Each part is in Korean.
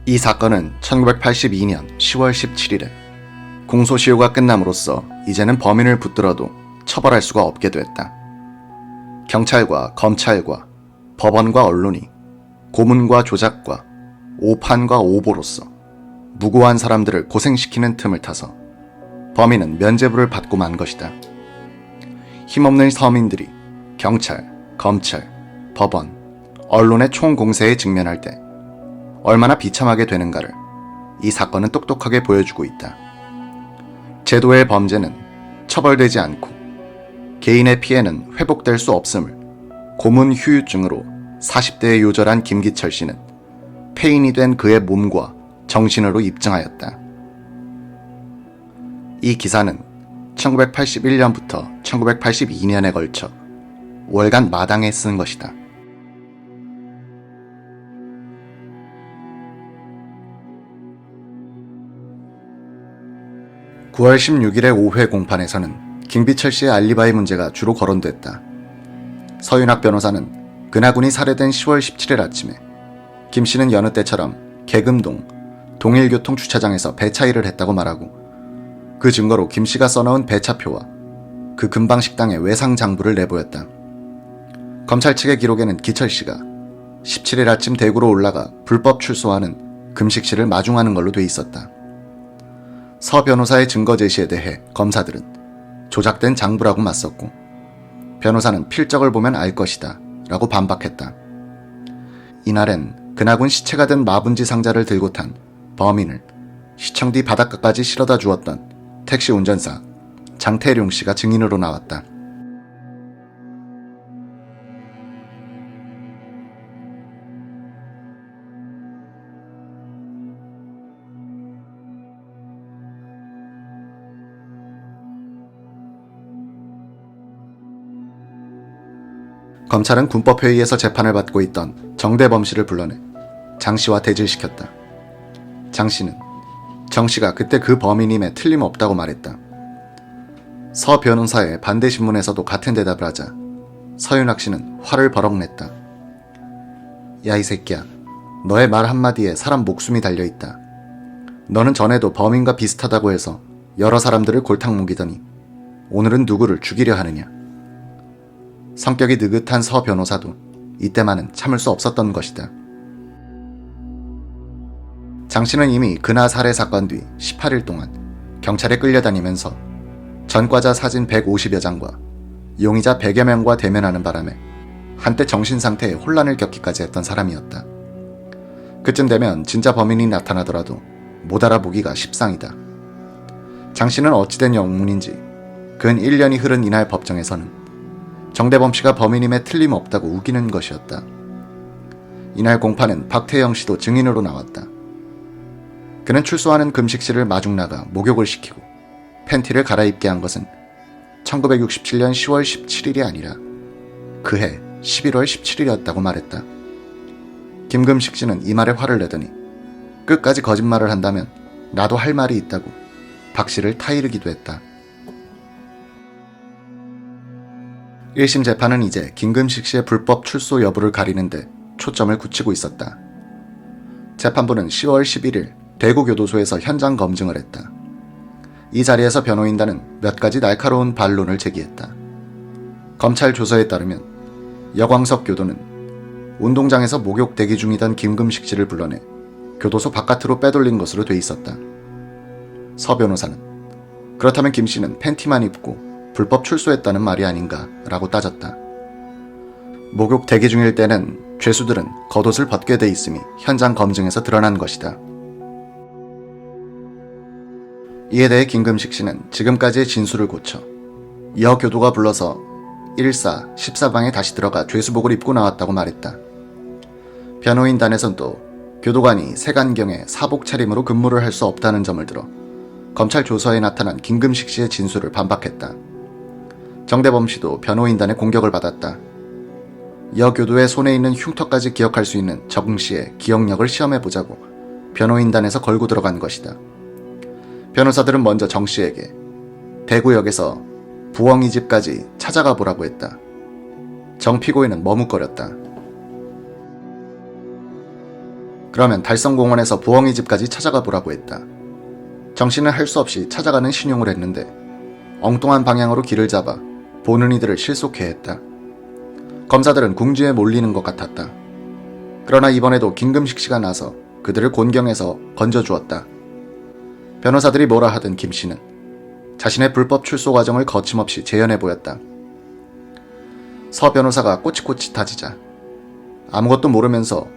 이 사건은 1982년 10월 17일에 공소시효가 끝남으로써 이제는 범인을 붙들어도 처벌할 수가 없게 됐다. 경찰과 검찰과 법원과 언론이 고문과 조작과 오판과 오보로서 무고한 사람들을 고생시키는 틈을 타서 범인은 면죄부를 받고 만 것이다. 힘없는 서민들이 경찰, 검찰, 법원, 언론의 총공세에 직면할 때 얼마나 비참하게 되는가를 이 사건은 똑똑하게 보여주고 있다. 제도의 범죄는 처벌되지 않고 개인의 피해는 회복될 수 없음을 고문 후유증으로 40대에 요절한 김기철 씨는 폐인이 된 그의 몸과 정신으로 입증하였다. 이 기사는 1981년부터 1982년에 걸쳐 월간 마당에 쓴 것이다. (9월 16일의 5회) 공판에서는 김기철 씨의 알리바이 문제가 주로 거론됐다. 서윤학 변호사는 근하군이 살해된 10월 17일 아침에 김 씨는 여느 때처럼 계금동 동일교통주차장에서 배차일을 했다고 말하고, 그 증거로 김 씨가 써놓은 배차표와 그 근방 식당의 외상 장부를 내보였다. 검찰 측의 기록에는 기철 씨가 17일 아침 대구로 올라가 불법 출소하는 금식 씨를 마중하는 걸로 돼 있었다. 서 변호사의 증거 제시에 대해 검사들은 조작된 장부라고 맞섰고, 변호사는 필적을 보면 알 것이다 라고 반박했다. 이날엔 근하군 시체가 된 마분지 상자를 들고 탄 범인을 시청 뒤 바닷가까지 실어다 주었던 택시 운전사 장태룡 씨가 증인으로 나왔다. 검찰은 군법회의에서 재판을 받고 있던 정대범 씨를 불러내 장 씨와 대질시켰다. 장 씨는 정 씨가 그때 그 범인임에 틀림없다고 말했다. 서 변호사의 반대 신문에서도 같은 대답을 하자 서윤학 씨는 화를 버럭 냈다. 야, 이 새끼야, 너의 말 한마디에 사람 목숨이 달려있다. 너는 전에도 범인과 비슷하다고 해서 여러 사람들을 골탕 먹이더니 오늘은 누구를 죽이려 하느냐. 성격이 느긋한 서 변호사도 이때만은 참을 수 없었던 것이다. 장 씨는 이미 근하 살해 사건 뒤 18일 동안 경찰에 끌려다니면서 전과자 사진 150여 장과 용의자 100여 명과 대면하는 바람에 한때 정신상태에 혼란을 겪기까지 했던 사람이었다. 그쯤 되면 진짜 범인이 나타나더라도 못 알아보기가 십상이다. 장 씨는 어찌된 영문인지 근 1년이 흐른 이날 법정에서는 정대범 씨가 범인임에 틀림없다고 우기는 것이었다. 이날 공판은 박태영 씨도 증인으로 나왔다. 그는 출소하는 금식 씨를 마중 나가 목욕을 시키고 팬티를 갈아입게 한 것은 1967년 10월 17일이 아니라 그해 11월 17일이었다고 말했다. 김금식 씨는 이 말에 화를 내더니 끝까지 거짓말을 한다면 나도 할 말이 있다고 박 씨를 타이르기도 했다. 1심 재판은 이제 김금식 씨의 불법 출소 여부를 가리는데 초점을 굳히고 있었다. 재판부는 10월 11일 대구교도소에서 현장 검증을 했다. 이 자리에서 변호인단은 몇 가지 날카로운 반론을 제기했다. 검찰 조서에 따르면 여광석 교도는 운동장에서 목욕 대기 중이던 김금식 씨를 불러내 교도소 바깥으로 빼돌린 것으로 돼 있었다. 서 변호사는 그렇다면 김 씨는 팬티만 입고 불법 출소했다는 말이 아닌가 라고 따졌다. 목욕 대기 중일 때는 죄수들은 겉옷을 벗게 돼 있음이 현장 검증에서 드러난 것이다. 이에 대해 김금식 씨는 지금까지의 진술을 고쳐 여 교도가 불러서 1사 14방에 다시 들어가 죄수복을 입고 나왔다고 말했다. 변호인단에선 또 교도관이 세간경에 사복 차림으로 근무를 할 수 없다는 점을 들어 검찰 조서에 나타난 김금식 씨의 진술을 반박했다. 정대범 씨도 변호인단의 공격을 받았다. 여 교도의 손에 있는 흉터까지 기억할 수 있는 정 씨의 기억력을 시험해보자고 변호인단에서 걸고 들어간 것이다. 변호사들은 먼저 정 씨에게 대구역에서 부엉이 집까지 찾아가 보라고 했다. 정 피고인은 머뭇거렸다. 그러면 달성공원에서 부엉이 집까지 찾아가 보라고 했다. 정 씨는 할 수 없이 찾아가는 신용을 했는데 엉뚱한 방향으로 길을 잡아 보는 이들을 실속해 했다. 검사들은 궁지에 몰리는 것 같았다. 그러나 이번에도 김금식 씨가 나서 그들을 곤경에서 건져주었다. 변호사들이 뭐라 하든 김 씨는 자신의 불법 출소 과정을 거침없이 재현해 보였다. 서 변호사가 꼬치꼬치 타지자 아무것도 모르면서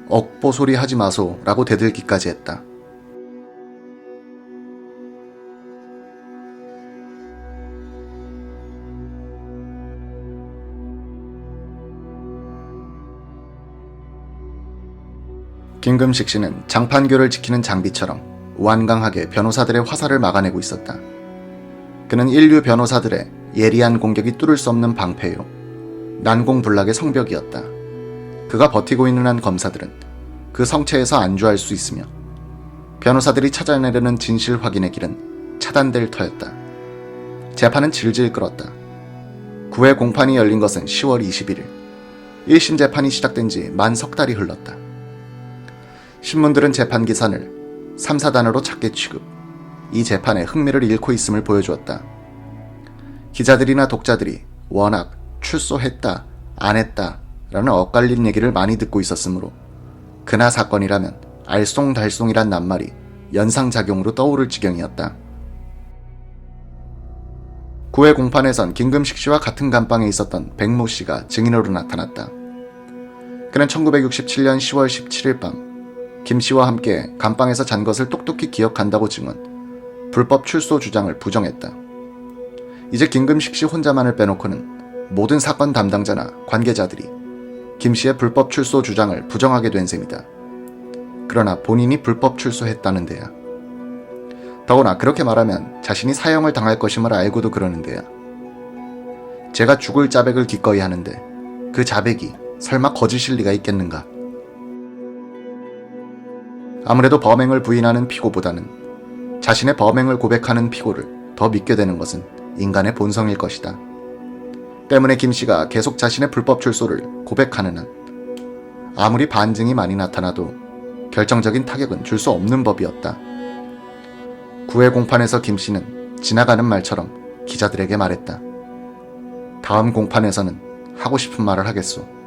억보 소리 하지 마소 라고 대들기까지 했다. 김금식 씨는 장판교를 지키는 장비처럼 완강하게 변호사들의 화살을 막아내고 있었다. 그는 인류 변호사들의 예리한 공격이 뚫을 수 없는 방패요, 난공불락의 성벽이었다. 그가 버티고 있는 한 검사들은 그 성체에서 안주할 수 있으며 변호사들이 찾아내려는 진실 확인의 길은 차단될 터였다. 재판은 질질 끌었다. 9회 공판이 열린 것은 10월 21일. 1심 재판이 시작된 지 만 석 달이 흘렀다. 신문들은 재판 기사를 3, 4단으로 작게 취급, 이 재판에 흥미를 잃고 있음을 보여주었다. 기자들이나 독자들이 워낙 출소했다, 안 했다 라는 엇갈린 얘기를 많이 듣고 있었으므로 그나 사건이라면 알쏭달쏭이란 낱말이 연상작용으로 떠오를 지경이었다. 9회 공판에선 김금식 씨와 같은 감방에 있었던 백모 씨가 증인으로 나타났다. 그는 1967년 10월 17일 밤 김 씨와 함께 감방에서 잔 것을 똑똑히 기억한다고 증언, 불법 출소 주장을 부정했다. 이제 김금식 씨 혼자만을 빼놓고는 모든 사건 담당자나 관계자들이 김 씨의 불법 출소 주장을 부정하게 된 셈이다. 그러나 본인이 불법 출소했다는 데야. 더구나 그렇게 말하면 자신이 사형을 당할 것임을 알고도 그러는 데야. 제가 죽을 자백을 기꺼이 하는데 그 자백이 설마 거짓일 리가 있겠는가? 아무래도 범행을 부인하는 피고보다는 자신의 범행을 고백하는 피고를 더 믿게 되는 것은 인간의 본성일 것이다. 때문에 김 씨가 계속 자신의 불법 출소를 고백하는 한 아무리 반증이 많이 나타나도 결정적인 타격은 줄 수 없는 법이었다. 9회 공판에서 김 씨는 지나가는 말처럼 기자들에게 말했다. 다음 공판에서는 하고 싶은 말을 하겠소.